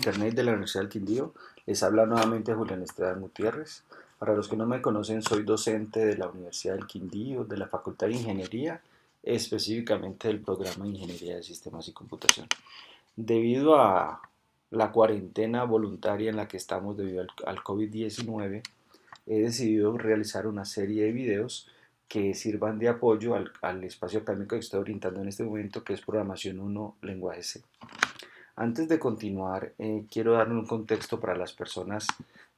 Internet de la Universidad del Quindío. Les habla nuevamente Julián Esteban Gutiérrez. Para los que no me conocen, soy docente de la Universidad del Quindío, de la Facultad de Ingeniería, específicamente del programa de Ingeniería de Sistemas y Computación. Debido a la cuarentena voluntaria en la que estamos debido al COVID-19, he decidido realizar una serie de videos que sirvan de apoyo al espacio académico que estoy orientando en este momento, que es Programación 1, Lenguaje C. Antes de continuar, quiero dar un contexto para las personas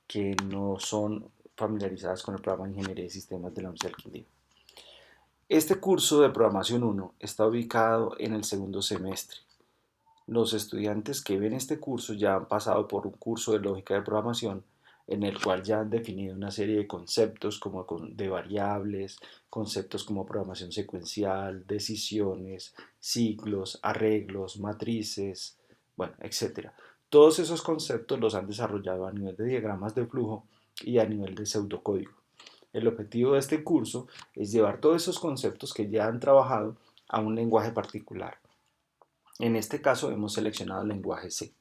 que no son familiarizadas con el programa de Ingeniería de Sistemas de la Universidad del Quindío. Este curso de Programación 1 está ubicado en el segundo semestre. Los estudiantes que ven este curso ya han pasado por un curso de lógica de programación en el cual ya han definido una serie de conceptos como de variables, conceptos como programación secuencial, decisiones, ciclos, arreglos, matrices, bueno, etcétera. Todos esos conceptos los han desarrollado a nivel de diagramas de flujo y a nivel de pseudocódigo. El objetivo de este curso es llevar todos esos conceptos que ya han trabajado a un lenguaje particular. En este caso hemos seleccionado el lenguaje C.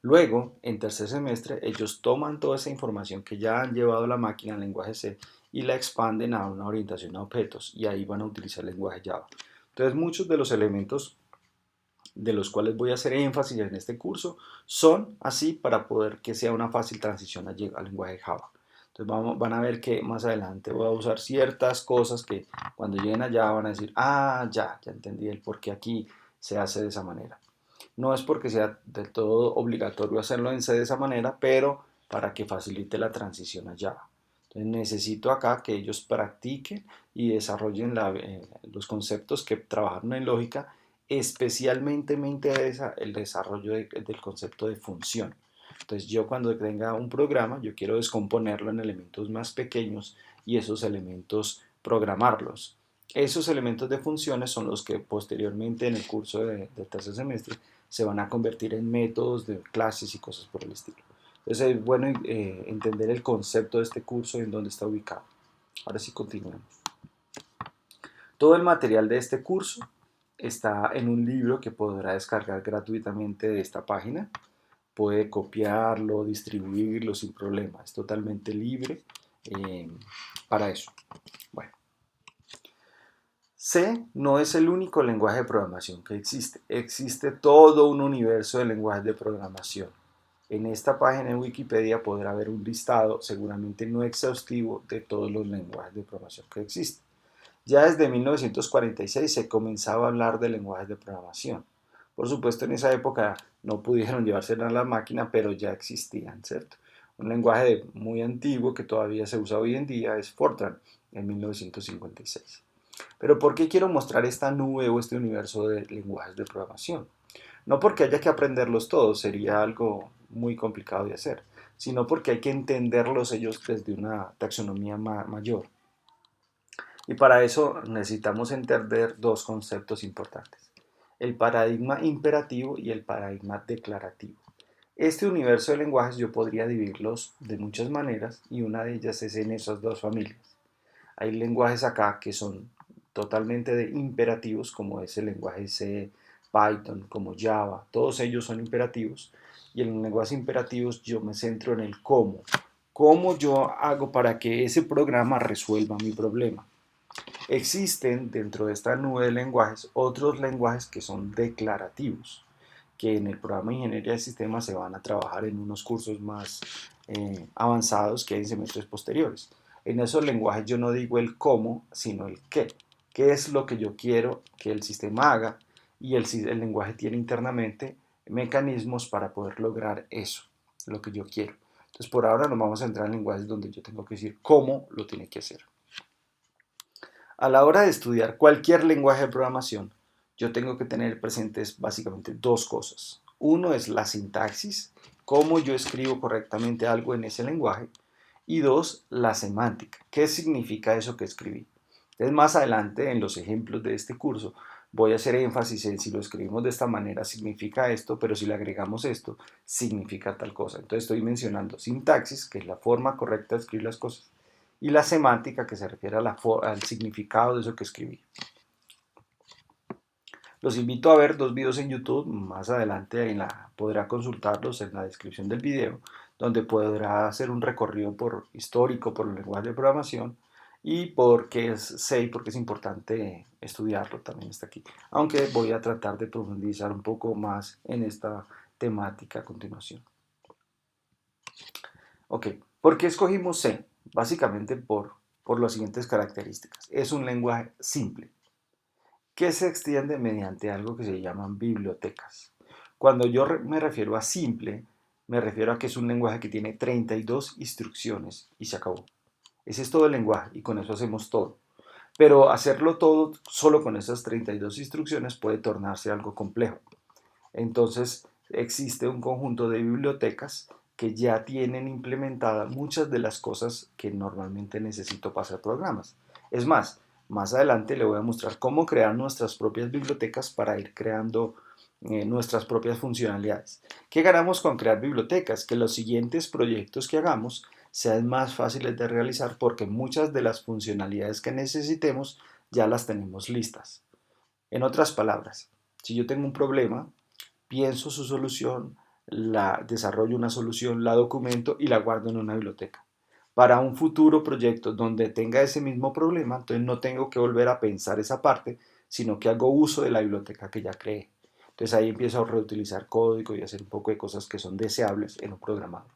Luego, en tercer semestre, ellos toman toda esa información que ya han llevado a la máquina al lenguaje C y la expanden a una orientación a objetos y ahí van a utilizar el lenguaje Java. Entonces, muchos de los elementos de los cuales voy a hacer énfasis en este curso son así para poder que sea una fácil transición al lenguaje Java. Entonces van a ver que más adelante voy a usar ciertas cosas que cuando lleguen allá van a decir, ya entendí el por qué aquí se hace de esa manera. No es porque sea del todo obligatorio hacerlo en C de esa manera, pero para que facilite la transición a Java. Entonces necesito acá que ellos practiquen y desarrollen los conceptos que trabajaron en lógica. Especialmente me interesa el desarrollo del concepto de función. Entonces yo cuando tenga un programa, yo quiero descomponerlo en elementos más pequeños y esos elementos programarlos. Esos elementos de funciones son los que posteriormente en el curso de tercer semestre se van a convertir en métodos de clases y cosas por el estilo. Entonces es bueno entender el concepto de este curso y en dónde está ubicado. Ahora sí continuemos. Todo el material de este curso está en un libro que podrá descargar gratuitamente de esta página. Puede copiarlo, distribuirlo sin problema. Es totalmente libre para eso. Bueno, C no es el único lenguaje de programación que existe. Existe todo un universo de lenguajes de programación. En esta página en Wikipedia podrá ver un listado, seguramente no exhaustivo, de todos los lenguajes de programación que existen. Ya desde 1946 se comenzaba a hablar de lenguajes de programación. Por supuesto, en esa época no pudieron llevársela a la máquina, pero ya existían, ¿cierto? Un lenguaje muy antiguo que todavía se usa hoy en día es Fortran, en 1956. Pero ¿por qué quiero mostrar esta nube o este universo de lenguajes de programación? No porque haya que aprenderlos todos, sería algo muy complicado de hacer, sino porque hay que entenderlos ellos desde una taxonomía mayor. Y para eso necesitamos entender dos conceptos importantes, el paradigma imperativo y el paradigma declarativo. Este universo de lenguajes yo podría dividirlos de muchas maneras y una de ellas es en esas dos familias. Hay lenguajes acá que son totalmente de imperativos, como es el lenguaje C, Python, como Java, todos ellos son imperativos. Y en los lenguajes imperativos yo me centro en el cómo. ¿Cómo yo hago para que ese programa resuelva mi problema? Existen dentro de esta nube de lenguajes otros lenguajes que son declarativos, que en el programa de Ingeniería de Sistemas se van a trabajar en unos cursos más avanzados que hay en semestres posteriores. En esos lenguajes yo no digo el cómo, sino el qué. ¿Qué es lo que yo quiero que el sistema haga? Y el lenguaje tiene internamente mecanismos para poder lograr eso, lo que yo quiero. Entonces, por ahora nos vamos a entrar en lenguajes donde yo tengo que decir cómo lo tiene que hacer. A la hora de estudiar cualquier lenguaje de programación, yo tengo que tener presentes básicamente dos cosas. Uno es la sintaxis, cómo yo escribo correctamente algo en ese lenguaje. Y dos, la semántica, qué significa eso que escribí. Entonces, más adelante en los ejemplos de este curso voy a hacer énfasis en si lo escribimos de esta manera significa esto, pero si le agregamos esto significa tal cosa. Entonces estoy mencionando sintaxis, que es la forma correcta de escribir las cosas, y la semántica, que se refiere a al significado de eso que escribí. Los invito a ver dos videos en YouTube, más adelante podrá consultarlos en la descripción del video, donde podrá hacer un recorrido histórico por el lenguaje de programación y por qué es C y por qué es importante estudiarlo, también está aquí. Aunque voy a tratar de profundizar un poco más en esta temática a continuación. Ok, ¿por qué escogimos C? Básicamente por las siguientes características. Es un lenguaje simple, que se extiende mediante algo que se llaman bibliotecas. Cuando yo me refiero a simple, me refiero a que es un lenguaje que tiene 32 instrucciones y se acabó. Ese es todo el lenguaje y con eso hacemos todo. Pero hacerlo todo solo con esas 32 instrucciones puede tornarse algo complejo. Entonces existe un conjunto de bibliotecas que ya tienen implementadas muchas de las cosas que normalmente necesito para hacer programas. Es más adelante le voy a mostrar cómo crear nuestras propias bibliotecas para ir creando nuestras propias funcionalidades. ¿Qué ganamos con crear bibliotecas? Que los siguientes proyectos que hagamos sean más fáciles de realizar porque muchas de las funcionalidades que necesitemos ya las tenemos listas. En otras palabras, si yo tengo un problema, pienso su solución, desarrollo una solución, la documento y la guardo en una biblioteca. Para un futuro proyecto donde tenga ese mismo problema, entonces no tengo que volver a pensar esa parte, sino que hago uso de la biblioteca que ya creé. Entonces ahí empiezo a reutilizar código y hacer un poco de cosas que son deseables en un programador.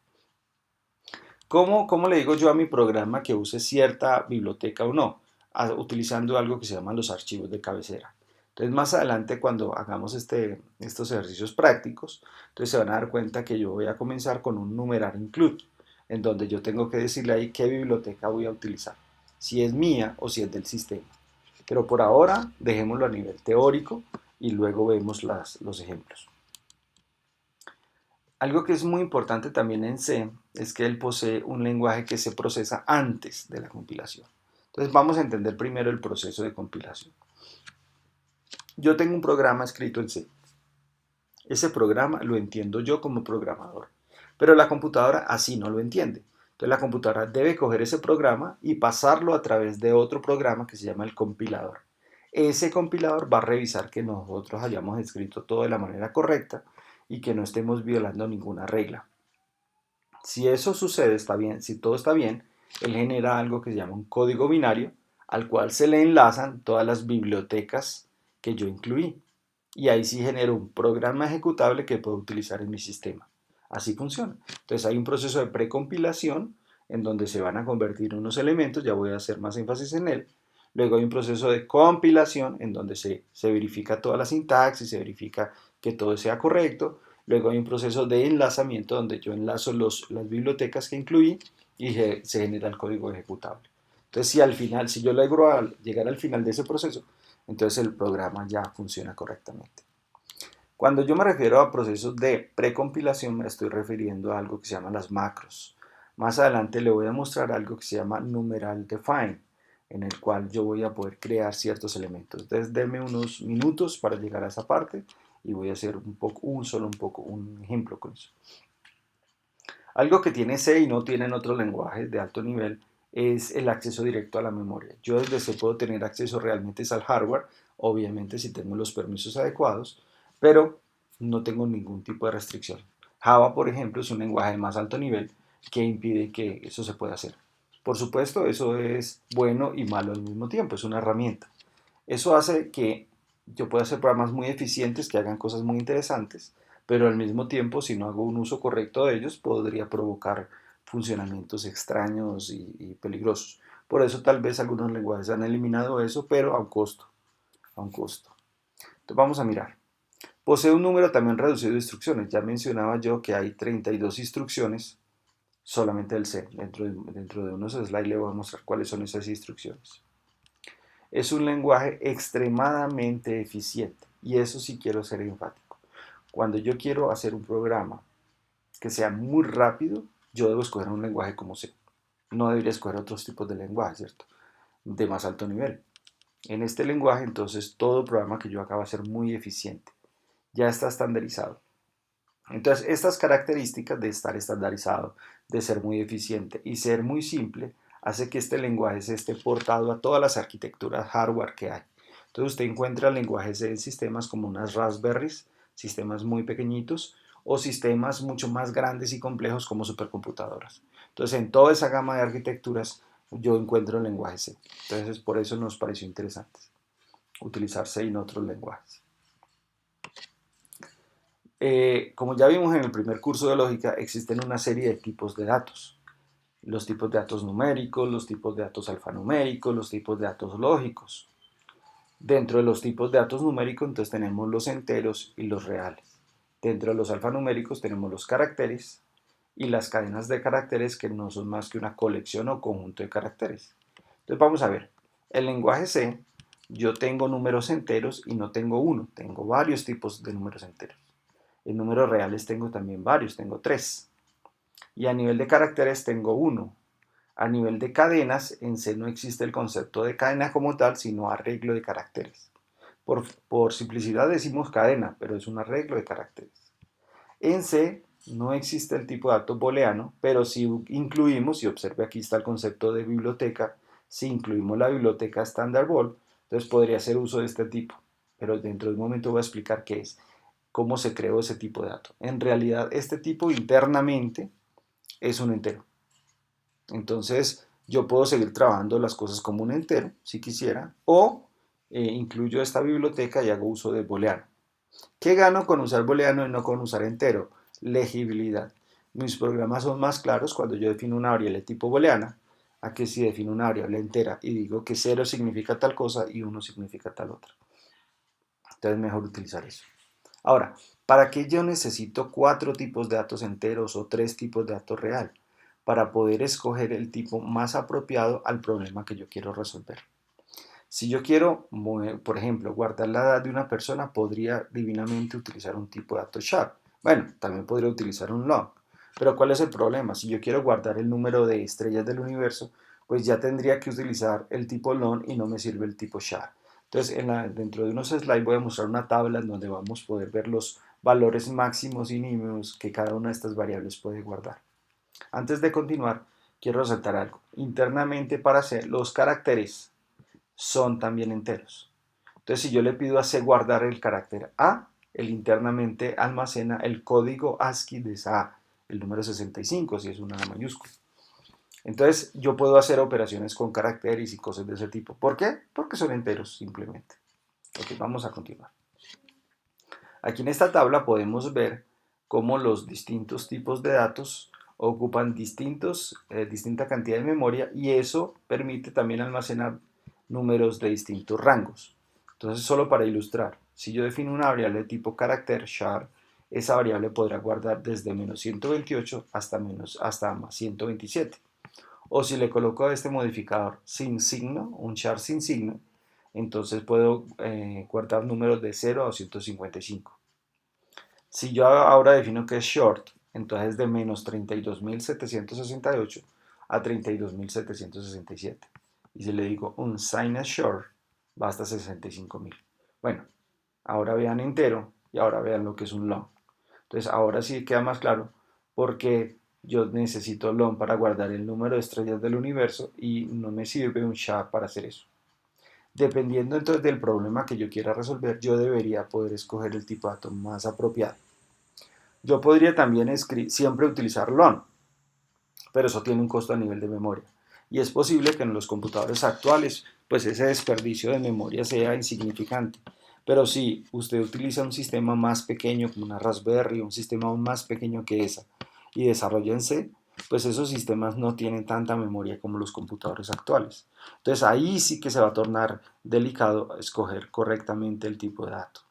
¿Cómo le digo yo a mi programa que use cierta biblioteca o no? Utilizando algo que se llaman los archivos de cabecera. Entonces más adelante cuando hagamos estos ejercicios prácticos, entonces se van a dar cuenta que yo voy a comenzar con un numerar include, en donde yo tengo que decirle ahí qué biblioteca voy a utilizar, si es mía o si es del sistema. Pero por ahora dejémoslo a nivel teórico y luego vemos los ejemplos. Algo que es muy importante también en C es que él posee un lenguaje que se procesa antes de la compilación. Entonces vamos a entender primero el proceso de compilación. Yo tengo un programa escrito en C. Ese programa lo entiendo yo como programador, pero la computadora así no lo entiende. Entonces la computadora debe coger ese programa y pasarlo a través de otro programa que se llama el compilador. Ese compilador va a revisar que nosotros hayamos escrito todo de la manera correcta y que no estemos violando ninguna regla. Si eso sucede, está bien. Si todo está bien, él genera algo que se llama un código binario al cual se le enlazan todas las bibliotecas que yo incluí. Y ahí sí genero un programa ejecutable que puedo utilizar en mi sistema. Así funciona. Entonces hay un proceso de precompilación en donde se van a convertir unos elementos, ya voy a hacer más énfasis en él. Luego hay un proceso de compilación en donde se verifica toda la sintaxis, se verifica que todo sea correcto. Luego hay un proceso de enlazamiento donde yo enlazo las bibliotecas que incluí y se genera el código ejecutable. Entonces, si al final, si yo logro llegar al final de ese proceso, entonces el programa ya funciona correctamente. Cuando yo me refiero a procesos de precompilación, me estoy refiriendo a algo que se llama las macros. Más adelante le voy a mostrar algo que se llama numeral define, en el cual yo voy a poder crear ciertos elementos. Entonces, denme unos minutos para llegar a esa parte y voy a hacer un ejemplo con eso. Algo que tiene C y no tienen otros lenguajes de alto nivel es el acceso directo a la memoria. Yo desde C puedo tener acceso realmente al hardware, obviamente si tengo los permisos adecuados, pero no tengo ningún tipo de restricción. Java, por ejemplo, es un lenguaje de más alto nivel que impide que eso se pueda hacer. Por supuesto, eso es bueno y malo al mismo tiempo, es una herramienta. Eso hace que yo pueda hacer programas muy eficientes que hagan cosas muy interesantes, pero al mismo tiempo, si no hago un uso correcto de ellos, podría provocar funcionamientos extraños y peligrosos. Por eso tal vez algunos lenguajes han eliminado eso, pero a un costo. A un costo. Entonces vamos a mirar. Posee un número también reducido de instrucciones. Ya mencionaba yo que hay 32 instrucciones solamente del C. Dentro de unos slides le voy a mostrar cuáles son esas instrucciones. Es un lenguaje extremadamente eficiente y eso sí quiero ser enfático. Cuando yo quiero hacer un programa que sea muy rápido, yo debo escoger un lenguaje como C. No debería escoger otros tipos de lenguaje, ¿cierto? De más alto nivel. En este lenguaje, entonces, todo programa que yo haga va a ser muy eficiente. Ya está estandarizado. Entonces, estas características de estar estandarizado, de ser muy eficiente y ser muy simple, hace que este lenguaje se esté portado a todas las arquitecturas hardware que hay. Entonces usted encuentra el lenguaje C en sistemas como unas Raspberries, sistemas muy pequeñitos, o sistemas mucho más grandes y complejos como supercomputadoras. Entonces en toda esa gama de arquitecturas yo encuentro el lenguaje C. Entonces por eso nos pareció interesante utilizar C en otros lenguajes. Como ya vimos en el primer curso de lógica, existen una serie de tipos de datos. Los tipos de datos numéricos, los tipos de datos alfanuméricos, los tipos de datos lógicos. Dentro de los tipos de datos numéricos, entonces tenemos los enteros y los reales. Dentro de los alfanuméricos tenemos los caracteres y las cadenas de caracteres que no son más que una colección o conjunto de caracteres. Entonces vamos a ver, el lenguaje C, yo tengo números enteros y no tengo uno, tengo varios tipos de números enteros. En números reales tengo también varios, tengo 3. Y a nivel de caracteres tengo 1. A nivel de cadenas, en C no existe el concepto de cadena como tal, sino arreglo de caracteres. Por simplicidad decimos cadena, pero es un arreglo de caracteres. En C no existe el tipo de dato booleano, pero si incluimos, y observe aquí está el concepto de biblioteca, si incluimos la biblioteca Standard Bool, entonces podría hacer uso de este tipo. Pero dentro de un momento voy a explicar qué es, cómo se creó ese tipo de dato. En realidad, este tipo internamente es un entero. Entonces, yo puedo seguir trabajando las cosas como un entero, si quisiera, o incluyo esta biblioteca y hago uso de booleano. ¿Qué gano con usar booleano y no con usar entero? Legibilidad. Mis programas son más claros cuando yo defino una variable tipo booleana, a que si defino una variable entera y digo que 0 significa tal cosa y 1 significa tal otra. Entonces es mejor utilizar eso. Ahora, ¿para qué yo necesito 4 tipos de datos enteros o 3 tipos de datos real? Para poder escoger el tipo más apropiado al problema que yo quiero resolver. Si yo quiero, por ejemplo, guardar la edad de una persona, podría divinamente utilizar un tipo de dato sharp. Bueno, también podría utilizar un long. Pero ¿cuál es el problema? Si yo quiero guardar el número de estrellas del universo, pues ya tendría que utilizar el tipo long y no me sirve el tipo sharp. Entonces, dentro de unos slides voy a mostrar una tabla en donde vamos a poder ver los valores máximos y mínimos que cada una de estas variables puede guardar. Antes de continuar, quiero resaltar algo. Internamente para C, los caracteres son también enteros. Entonces, si yo le pido a C guardar el carácter A, él internamente almacena el código ASCII de esa A, el número 65, si es una A mayúscula. Entonces, yo puedo hacer operaciones con caracteres y cosas de ese tipo. ¿Por qué? Porque son enteros, simplemente. Ok, vamos a continuar. Aquí en esta tabla podemos ver cómo los distintos tipos de datos ocupan distinta cantidad de memoria y eso permite también almacenar números de distintos rangos. Entonces, solo para ilustrar, si yo defino una variable de tipo carácter char, esa variable podrá guardar desde menos 128 hasta más 127. O si le coloco a este modificador sin signo, un char sin signo, entonces puedo guardar números de 0 a 255. Si yo ahora defino que es short, entonces de menos 32.768 a 32.767. Y si le digo un sign as short, va hasta 65.000. Bueno, ahora vean entero y ahora vean lo que es un long. Entonces ahora sí queda más claro porque yo necesito long para guardar el número de estrellas del universo y no me sirve un SHA para hacer eso. Dependiendo entonces del problema que yo quiera resolver, yo debería poder escoger el tipo de dato más apropiado. Yo podría también siempre utilizar long, pero eso tiene un costo a nivel de memoria. Y es posible que en los computadores actuales, pues ese desperdicio de memoria sea insignificante. Pero si usted utiliza un sistema más pequeño, como una Raspberry, un sistema aún más pequeño que esa, y desarrolla en C, pues esos sistemas no tienen tanta memoria como los computadores actuales. Entonces ahí sí que se va a tornar delicado escoger correctamente el tipo de dato.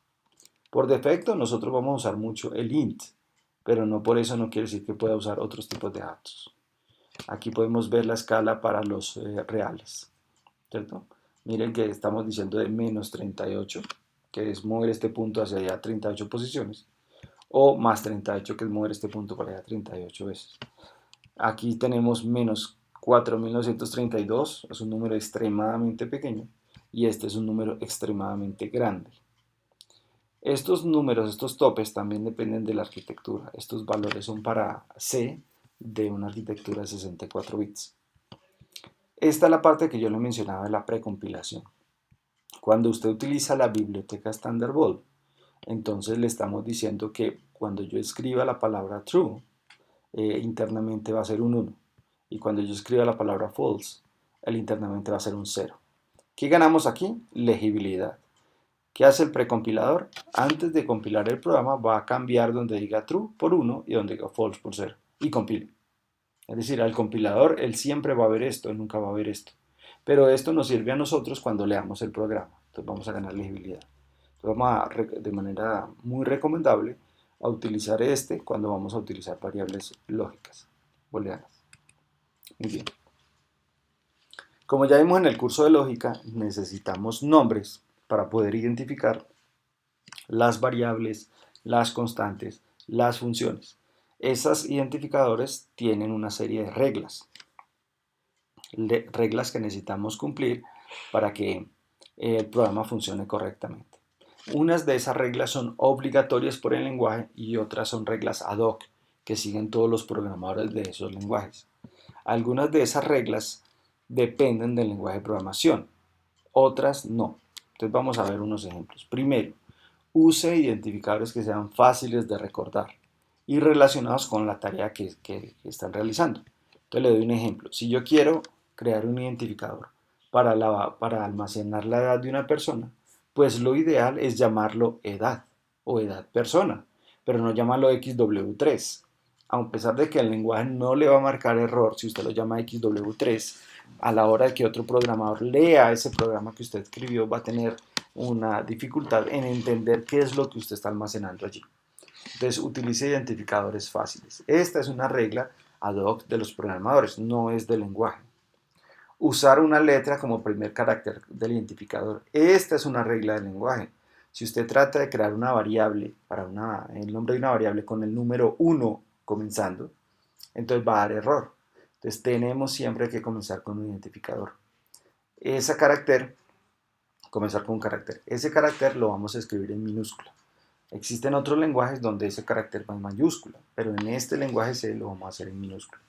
Por defecto nosotros vamos a usar mucho el int, pero no por eso no quiere decir que pueda usar otros tipos de datos. Aquí podemos ver la escala para los reales, ¿cierto? Miren que estamos diciendo de menos 38, que es mover este punto hacia allá 38 posiciones, o más 38, que es mover este punto para allá 38 veces. Aquí tenemos menos 4.932, es un número extremadamente pequeño, y este es un número extremadamente grande. Estos números, estos topes también dependen de la arquitectura. Estos valores son para C de una arquitectura de 64 bits. Esta es la parte que yo le mencionaba de la precompilación. Cuando usted utiliza la biblioteca Thunderbolt, entonces le estamos diciendo que cuando yo escriba la palabra true, internamente va a ser un 1. Y cuando yo escriba la palabra false, el internamente va a ser un 0. ¿Qué ganamos aquí? Legibilidad. ¿Qué hace el precompilador? Antes de compilar el programa va a cambiar donde diga true por 1 y donde diga false por 0 y compile. Es decir, al compilador él siempre va a ver esto, él nunca va a ver esto. Pero esto nos sirve a nosotros cuando leamos el programa. Entonces vamos a ganar legibilidad. Entonces vamos a, de manera muy recomendable a utilizar este cuando vamos a utilizar variables lógicas booleanas. Muy bien. Como ya vimos en el curso de lógica, necesitamos nombres para poder identificar las variables, las constantes, las funciones. Esos identificadores tienen una serie de reglas, reglas que necesitamos cumplir para que el programa funcione correctamente. Unas de esas reglas son obligatorias por el lenguaje y otras son reglas ad hoc que siguen todos los programadores de esos lenguajes. Algunas de esas reglas dependen del lenguaje de programación, otras no. Entonces vamos a ver unos ejemplos. Primero, use identificadores que sean fáciles de recordar y relacionados con la tarea que están realizando. Entonces le doy un ejemplo. Si yo quiero crear un identificador para almacenar la edad de una persona, pues lo ideal es llamarlo edad o edad persona, pero no llamarlo XW3. A pesar de que el lenguaje no le va a marcar error si usted lo llama XW3, a la hora de que otro programador lea ese programa que usted escribió, va a tener una dificultad en entender qué es lo que usted está almacenando allí. Entonces, utilice identificadores fáciles. Esta es una regla ad hoc de los programadores, no es del lenguaje. Usar una letra como primer carácter del identificador. Esta es una regla del lenguaje. Si usted trata de crear una variable el nombre de una variable con el número 1 comenzando, entonces va a dar error. Entonces tenemos siempre que comenzar con un identificador. Ese carácter, comenzar con un carácter. Ese carácter lo vamos a escribir en minúscula. Existen otros lenguajes donde ese carácter va en mayúscula, pero en este lenguaje C lo vamos a hacer en minúscula.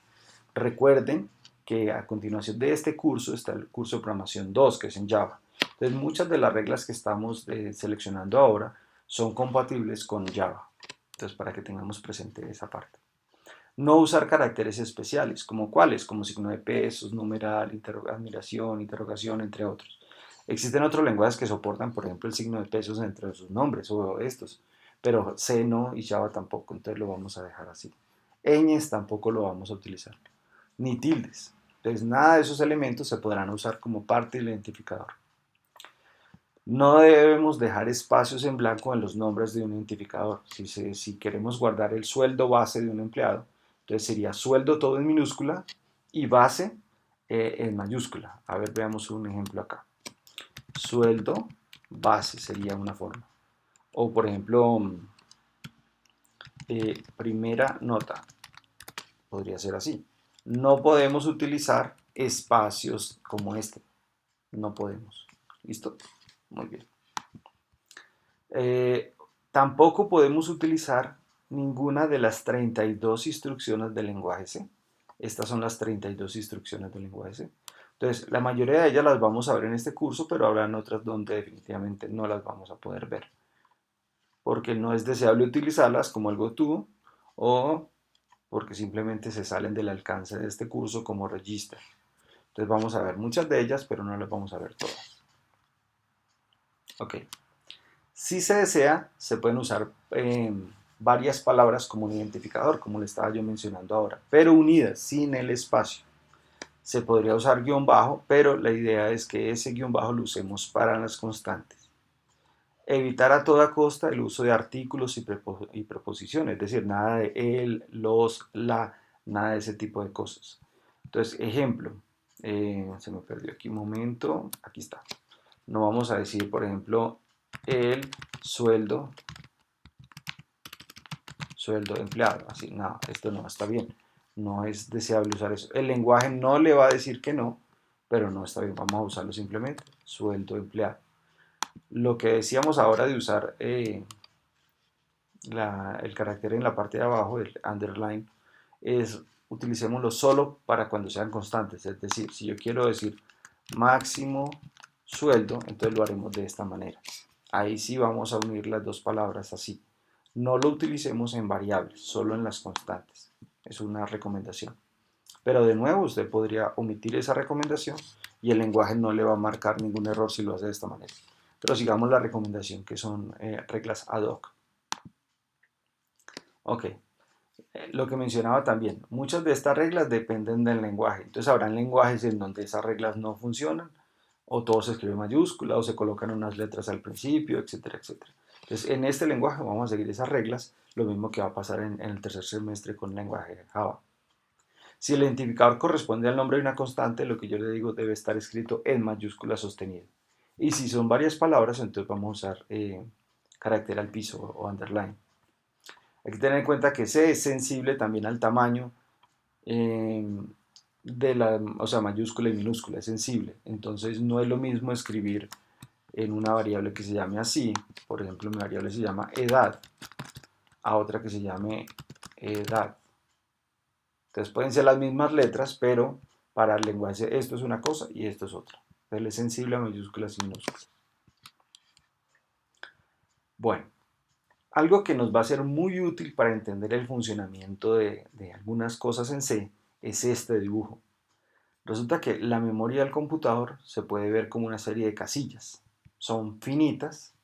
Recuerden que a continuación de este curso está el curso de programación 2, que es en Java. Entonces muchas de las reglas que estamos seleccionando ahora son compatibles con Java. Entonces para que tengamos presente esa parte. No usar caracteres especiales, como cuáles, como signo de pesos, numeral, admiración, interrogación, entre otros. Existen otros lenguajes que soportan, por ejemplo, el signo de pesos entre sus nombres o estos, pero C no y Java tampoco, entonces lo vamos a dejar así. Ñes tampoco lo vamos a utilizar, ni tildes. Entonces nada de esos elementos se podrán usar como parte del identificador. No debemos dejar espacios en blanco en los nombres de un identificador. Si queremos guardar el sueldo base de un empleado, entonces sería sueldo todo en minúscula y base en mayúscula. A ver, veamos un ejemplo acá. Sueldo base sería una forma. O por ejemplo, primera nota. Podría ser así. No podemos utilizar espacios como este. No podemos. ¿Listo? Muy bien. Tampoco podemos utilizar ninguna de las 32 instrucciones del lenguaje C. Estas son las 32 instrucciones del lenguaje C. Entonces, la mayoría de ellas las vamos a ver en este curso, pero habrán otras donde definitivamente no las vamos a poder ver. Porque no es deseable utilizarlas como el GoTo o porque simplemente se salen del alcance de este curso como register. Entonces vamos a ver muchas de ellas, pero no las vamos a ver todas. Ok. Si se desea, se pueden usar varias palabras como un identificador, como le estaba yo mencionando ahora, pero unidas, sin el espacio. Se podría usar guión bajo, pero la idea es que ese guión bajo lo usemos para las constantes. Evitar a toda costa el uso de artículos y preposiciones, es decir, nada de el, los, la, nada de ese tipo de cosas. Entonces, ejemplo, se me perdió aquí un momento, aquí está. No vamos a decir, por ejemplo, el sueldo empleado, así, no, esto no está bien, no es deseable usar eso. El lenguaje no le va a decir que no, pero no está bien, vamos a usarlo simplemente, sueldo empleado. Lo que decíamos ahora de usar el carácter en la parte de abajo, el underline, es utilicémoslo solo para cuando sean constantes, es decir, si yo quiero decir máximo sueldo, entonces lo haremos de esta manera. Ahí sí vamos a unir las dos palabras así. No lo utilicemos en variables, solo en las constantes. Es una recomendación. Pero de nuevo, usted podría omitir esa recomendación y el lenguaje no le va a marcar ningún error si lo hace de esta manera. Pero sigamos la recomendación, que son reglas ad hoc. Ok, lo que mencionaba también, muchas de estas reglas dependen del lenguaje. Entonces habrán lenguajes en donde esas reglas no funcionan, o todo se escribe en mayúscula, o se colocan unas letras al principio, etcétera, etcétera. Entonces en este lenguaje vamos a seguir esas reglas, lo mismo que va a pasar en el tercer semestre con el lenguaje Java. Si el identificador corresponde al nombre de una constante, lo que yo le digo debe estar escrito en mayúscula sostenido. Y si son varias palabras, entonces vamos a usar carácter al piso o underline. Hay que tener en cuenta que C es sensible también al tamaño eh, o sea, mayúscula y minúscula, es sensible. Entonces no es lo mismo escribir en una variable que se llame así, por ejemplo, mi variable se llama edad, a otra que se llame edad. Entonces pueden ser las mismas letras, pero para el lenguaje esto es una cosa y esto es otra. Él es sensible a mayúsculas y minúsculas. Bueno, algo que nos va a ser muy útil para entender el funcionamiento de algunas cosas en C es este dibujo. Resulta que la memoria del computador se puede ver como una serie de casillas. Son finitas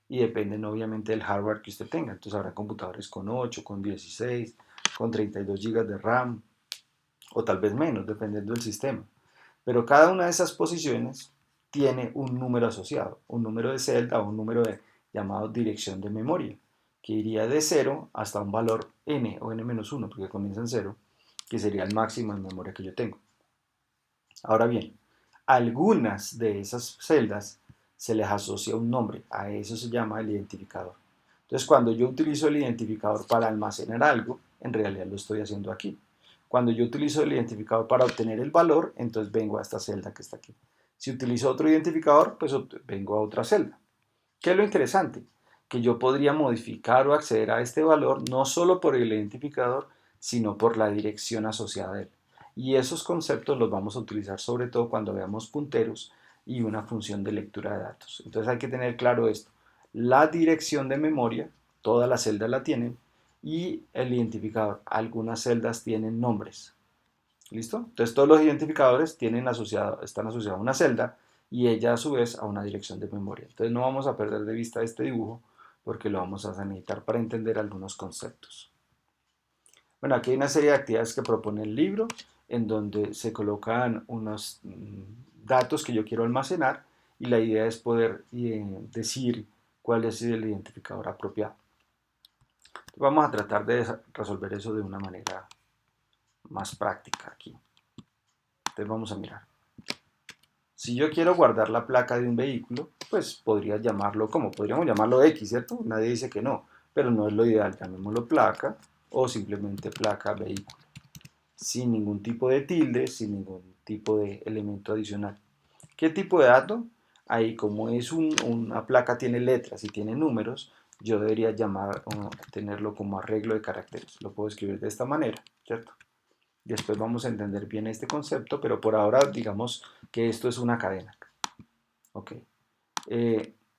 y dependen obviamente del hardware que usted tenga. Entonces habrá computadores con 8, con 16, con 32 GB de RAM o tal vez menos, dependiendo del sistema. Pero cada una de esas posiciones tiene un número asociado, un número de celda o un número llamado dirección de memoria, que iría de 0 hasta un valor n o n-1, porque comienza en 0, que sería el máximo de memoria que yo tengo. Ahora bien, algunas de esas celdas se les asocia un nombre, a eso se llama el identificador. Entonces, cuando yo utilizo el identificador para almacenar algo, en realidad lo estoy haciendo aquí. Cuando yo utilizo el identificador para obtener el valor, entonces vengo a esta celda que está aquí. Si utilizo otro identificador, pues vengo a otra celda. ¿Qué es lo interesante? Que yo podría modificar o acceder a este valor no solo por el identificador, sino por la dirección asociada a él. Y esos conceptos los vamos a utilizar sobre todo cuando veamos punteros y una función de lectura de datos. Entonces hay que tener claro esto. La dirección de memoria, todas las celdas la tienen, y el identificador. Algunas celdas tienen nombres. ¿Listo? Entonces todos los identificadores están asociados a una celda y ella a su vez a una dirección de memoria. Entonces no vamos a perder de vista este dibujo porque lo vamos a necesitar para entender algunos conceptos. Bueno, aquí hay una serie de actividades que propone el libro en donde se colocan unos datos que yo quiero almacenar y la idea es poder decir cuál es el identificador apropiado. Vamos a tratar de resolver eso de una manera más práctica aquí. Entonces vamos a mirar. Si yo quiero guardar la placa de un vehículo, pues podría llamarlo, ¿cómo? Podríamos llamarlo X, ¿cierto? Nadie dice que no, pero no es lo ideal. Llamémoslo placa o simplemente placa vehículo, sin ningún tipo de tilde, sin ningún tipo de elemento adicional. ¿Qué tipo de dato? Ahí como es una placa tiene letras y tiene números, yo debería tenerlo como arreglo de caracteres. Lo puedo escribir de esta manera, ¿cierto? Después vamos a entender bien este concepto, pero por ahora digamos que esto es una cadena. Ok.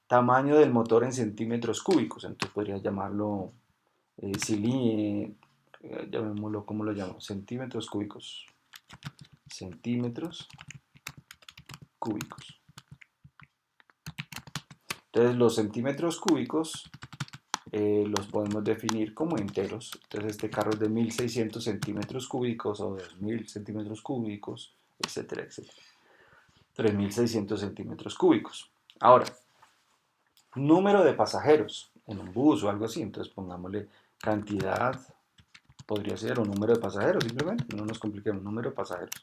Tamaño del motor en centímetros cúbicos, entonces podría llamarlo llamémoslo, ¿cómo lo llamo? Centímetros cúbicos. Centímetros cúbicos. Entonces los centímetros cúbicos los podemos definir como enteros. Entonces este carro es de 1600 centímetros cúbicos o 2000 centímetros cúbicos, etcétera, etcétera. 3600 centímetros cúbicos. Ahora, número de pasajeros en un bus o algo así, entonces pongámosle cantidad, podría ser un número de pasajeros simplemente, no nos compliquemos, número de pasajeros.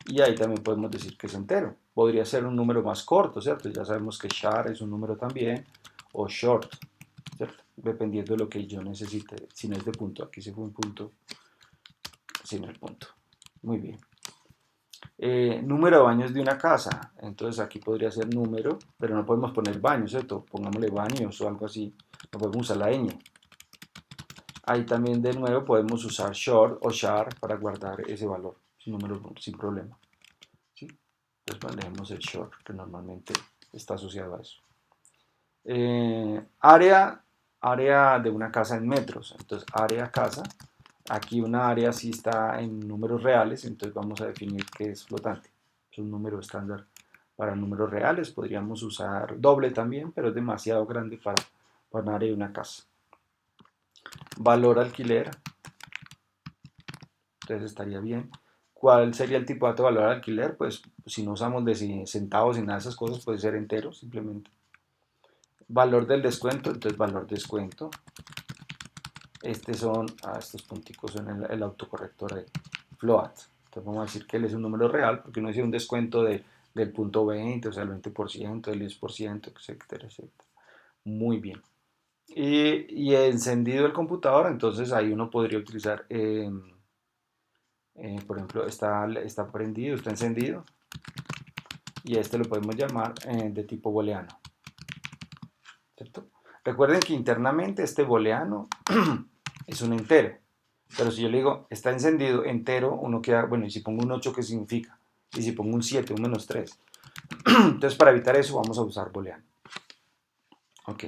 Y ahí también podemos decir que es entero. Podría ser un número más corto, ¿cierto? Ya sabemos que char es un número también, o short, ¿cierto? Dependiendo de lo que yo necesite. Si no es de punto, aquí se fue un punto sin el punto. Muy bien. Número de baños de una casa. Entonces aquí podría ser número, pero no podemos poner baños, ¿cierto? Pongámosle baños o algo así. No podemos usar la ñ. Ahí también de nuevo podemos usar short o char para guardar ese valor, sin problema. ¿Sí? Entonces manejemos el short, que normalmente está asociado a eso. Área de una casa en metros. Entonces, área casa. Aquí una área sí está en números reales, entonces vamos a definir qué es flotante. Es un número estándar para números reales. Podríamos usar doble también, pero es demasiado grande para un área de una casa. Valor alquiler. Entonces estaría bien. ¿Cuál sería el tipo de dato de valor alquiler? Pues si no usamos de centavos y nada de esas cosas, puede ser entero simplemente. Valor del descuento, entonces valor descuento. Estos punticos son el autocorrector de float. Entonces vamos a decir que él es un número real, porque uno dice un descuento del punto 20, o sea, el 20%, el 10%, etcétera, etcétera. Muy bien. Y encendido el computador, entonces ahí uno podría utilizar, por ejemplo, está prendido, está encendido, y este lo podemos llamar de tipo booleano, ¿cierto? Recuerden que internamente este booleano es un entero, pero si yo le digo está encendido entero, uno queda, bueno, y si pongo un 8, ¿qué significa? Y si pongo un 7, un menos 3. Entonces, para evitar eso, vamos a usar booleano. Ok,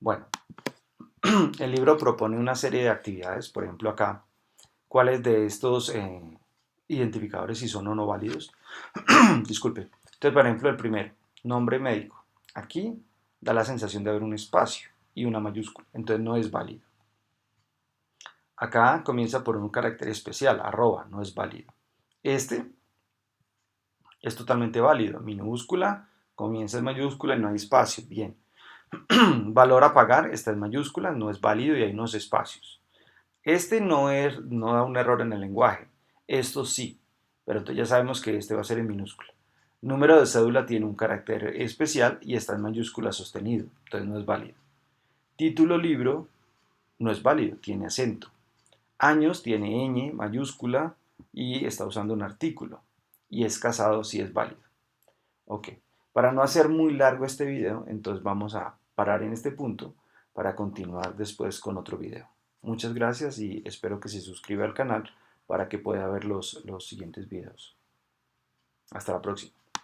bueno, el libro propone una serie de actividades, por ejemplo acá, cuáles de estos identificadores si son o no válidos. Disculpe. Entonces, por ejemplo, el primero, nombre médico. Aquí da la sensación de haber un espacio y una mayúscula, entonces no es válido. Acá comienza por un carácter especial, arroba, no es válido. Este es totalmente válido, minúscula, comienza en mayúscula y no hay espacio, bien. Valor a pagar, está en mayúscula, no es válido y hay unos espacios. Este no da un error en el lenguaje, esto sí, pero entonces ya sabemos que este va a ser en minúscula. Número de cédula tiene un carácter especial y está en mayúscula sostenido, entonces no es válido. Título libro no es válido, tiene acento. Años tiene ñ mayúscula y está usando un artículo. Y es casado si es válido. Ok, para no hacer muy largo este video, entonces vamos a parar en este punto para continuar después con otro video. Muchas gracias y espero que se suscriba al canal para que pueda ver los siguientes videos. Hasta la próxima.